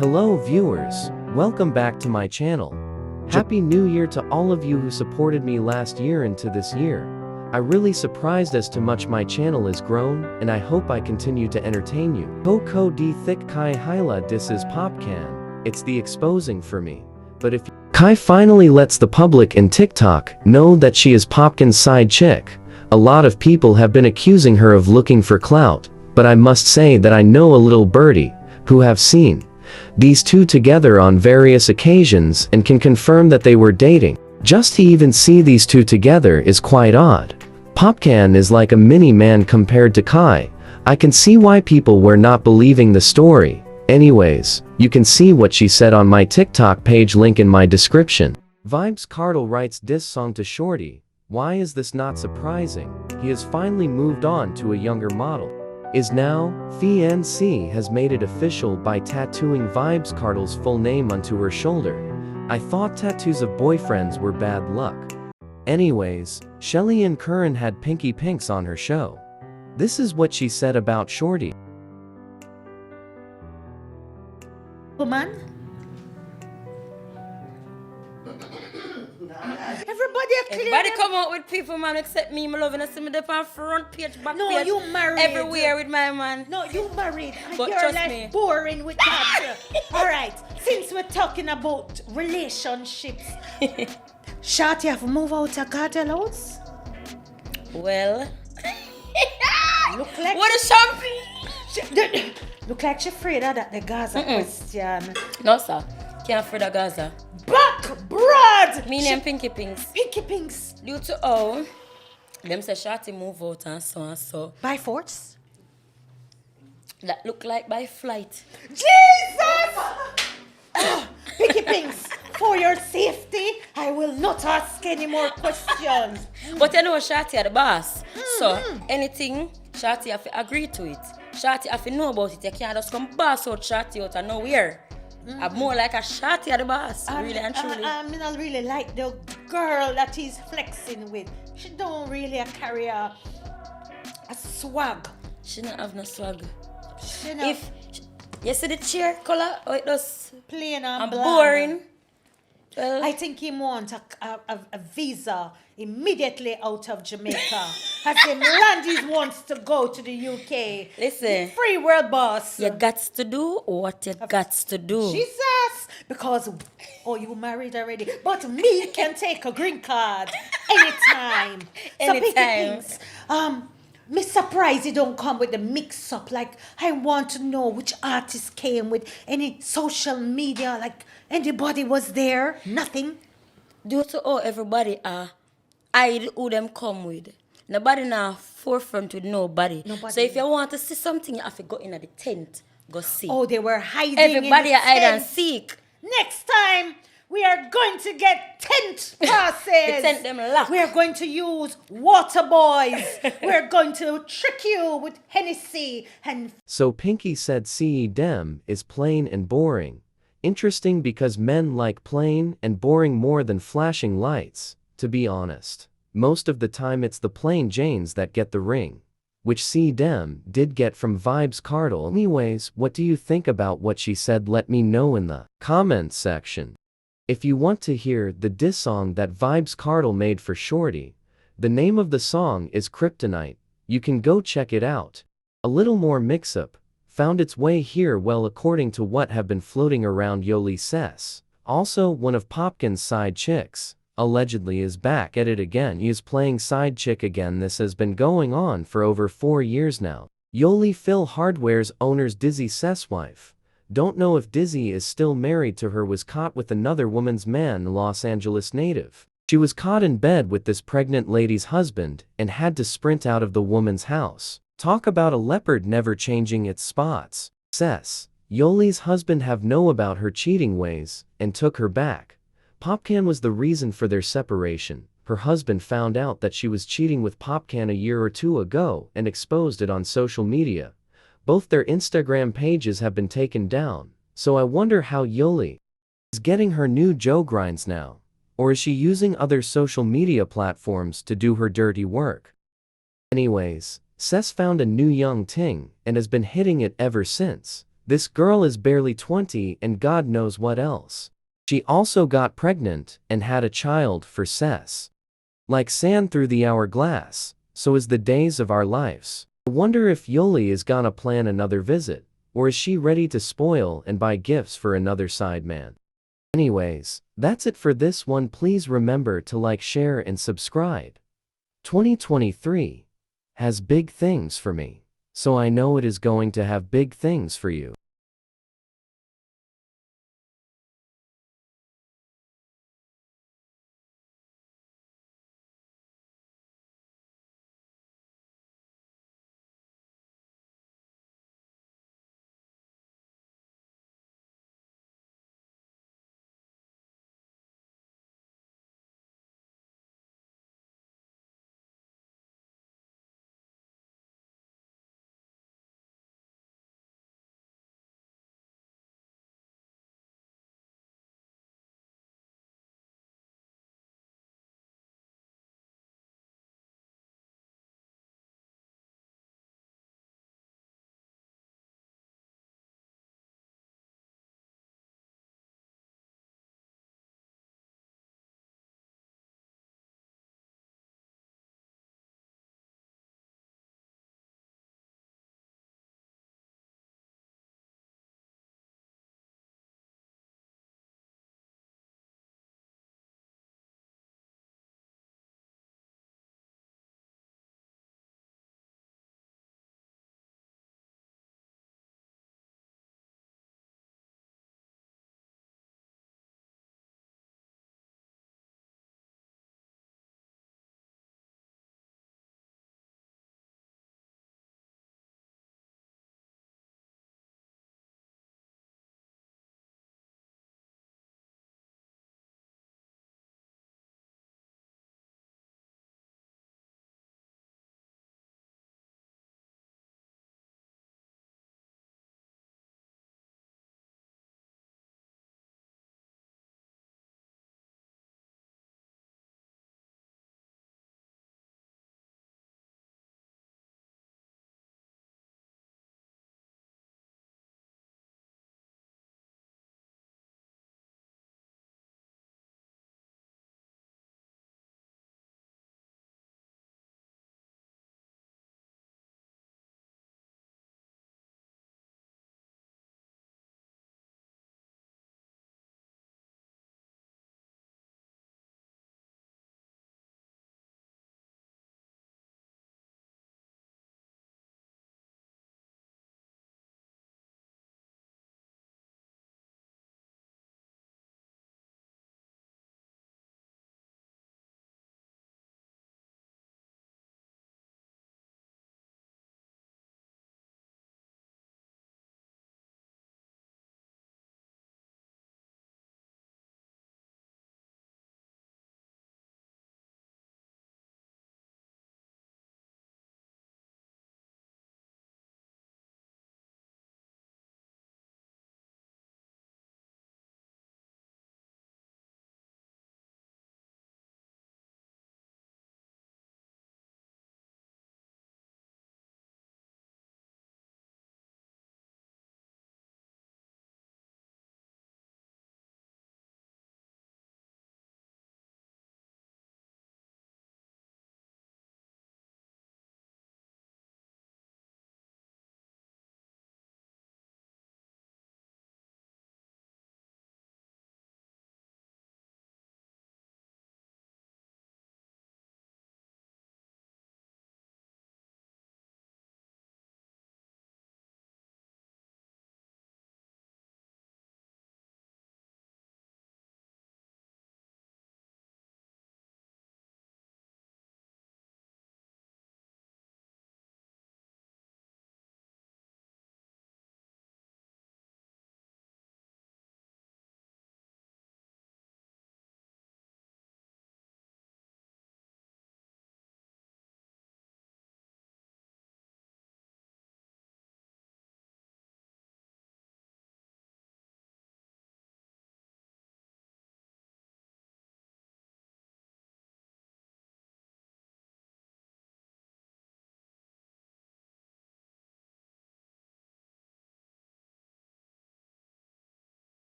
Hello viewers, welcome back to my channel. Happy New Year to all of you who supported me last year into this year. I really surprised as to much my channel is grown, and I hope I continue to entertain you. Coco D thick Kyhighlah Disses Popcaan, it's the exposing for me. But if Kai finally lets the public in TikTok know that she is Popcaan's side chick, a lot of people have been accusing her of looking for clout, but I must say that I know a little birdie who have seen these two together on various occasions and can confirm that they were dating. Just to even see these two together is quite odd. Popcaan is like a mini-man compared to Kai. I can see why people were not believing the story. Anyways, you can see what she said on my TikTok page, link in my description. Vybz Kartel Writes diss song to Shorty. Why is this not surprising? He has finally moved on to a younger model. Is now, Toni Ann Singh has made it official by tattooing Vybz Kartel's full name onto her shoulder. I thought tattoos of boyfriends were bad luck. Anyways, Shelly and Curran had Pinkie pinx on her show. This is what she said about Shorty. Man? Everybody come out with people, man, except me. My love, and I see me there on front page, back no, page. You married. Everywhere with my man. No, you married. But you're trust like me. Boring with that. Alright, since we're talking about relationships, Shorty have moved out of Kartel house? Well. Look like What a champagne! Look like she's afraid of that, the Gaza question. No, sir. Can't afraid of Gaza. Back, broad! Me name Pinkie pinx. Pinkie pinx. Due to how them say Shorty move out and so and so. By force? That look like by flight. Jesus! Pinkie pinx, for your safety, I will not ask any more questions. But you know Shorty are the boss. So anything, Shorty have to agree to it. Shorty have to know about it. You can't just come boss out Shorty out of nowhere. I'm more like a Shorty at the boss, really and truly. I don't really like the girl that he's flexing with. She don't really carry a swag. She don't have no swag. She not If you see the chair color, oh it does plain and and bland. boring. Well, I think he wants a visa immediately out of Jamaica. As him land, he wants to go to the UK. listen, Free world boss. you got to do what you got to do. Jesus, because you married already, but me can take a green card anytime. Anytime. So me surprised you don't come with the mix up. Like, I want to know which artist came with any social media. Like, anybody was there? Nothing. Due to how everybody hide who them come with. Nobody now forefront with nobody. So if you want to see something, you have to go in at the tent. Go see. Oh, they were hiding. Everybody in the hide and tent. seek. Next time, we are going to get tent passes. The tent them lock. We are going to use water boys. We're going to trick you with Hennessy and... So Pinkie said Sidem is plain and boring. Interesting because men like plain and boring more than flashing lights, to be honest. Most of the time it's the plain Janes that get the ring. Which Sidem did get from Vybz Kartel. Anyways, what do you think about what she said? Let me know in the comments section. If you want to hear the diss song that Vybz Kartel made for Shorty, the name of the song is Kryptonite. You can go check it out. A little more mix-up found its way here, well, according to what have been floating around. Yoli Cess, also one of Popcaan's side chicks, allegedly is back at it again. He is playing side chick again. This has been going on for over 4 years now. Yoli Phil Hardware's owner's Dizzy Cess wife. Don't know if Dizzy is still married to her, was caught with another woman's man, Los Angeles native. She was caught in bed with this pregnant lady's husband and had to sprint out of the woman's house. Talk about a leopard never changing its spots. Cess, Yoli's husband, have know about her cheating ways and took her back. Popcaan was the reason for their separation. Her husband found out that she was cheating with Popcaan a year or two ago and exposed it on social media. Both their Instagram pages have been taken down, so I wonder how Yoli is getting her new Joe grinds now. Or is she using other social media platforms to do her dirty work? Anyways, Cess found a new young ting and has been hitting it ever since. This girl is barely 20 and God knows what else. She also got pregnant and had a child for Cess. Like sand through the hourglass, so is the days of our lives. I wonder if Yoli is gonna plan another visit, or is she ready to spoil and buy gifts for another side man? Anyways, that's it for this one. Please remember to like, share and subscribe. 2023 has big things for me, so I know it is going to have big things for you.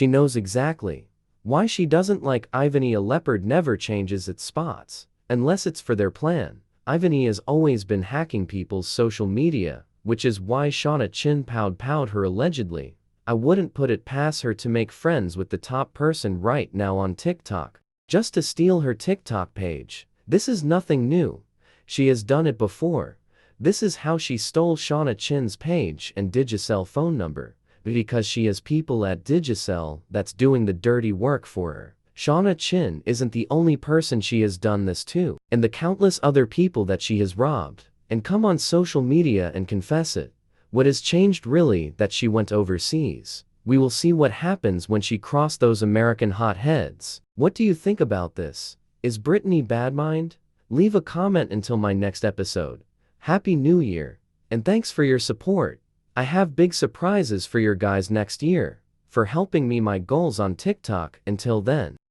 She knows exactly why she doesn't like Ivany. A leopard never changes its spots, unless it's for their plan. Ivany has always been hacking people's social media, which is why Shauna Chin powed her allegedly. I wouldn't put it past her to make friends with the top person right now on TikTok, just to steal her TikTok page. This is nothing new. She has done it before. This is how she stole Shauna Chin's page and Digicel phone number, because she has people at Digicel that's doing the dirty work for her. Shauna Chin isn't the only person she has done this to, and the countless other people that she has robbed. And come on social media and confess it. What has changed really that she went overseas? We will see what happens when she crossed those American hotheads. What do you think about this? Is Brittany badmind? Leave a comment until my next episode. Happy New Year, and thanks for your support. I have big surprises for your guys next year, for helping me my goals on TikTok. Until then.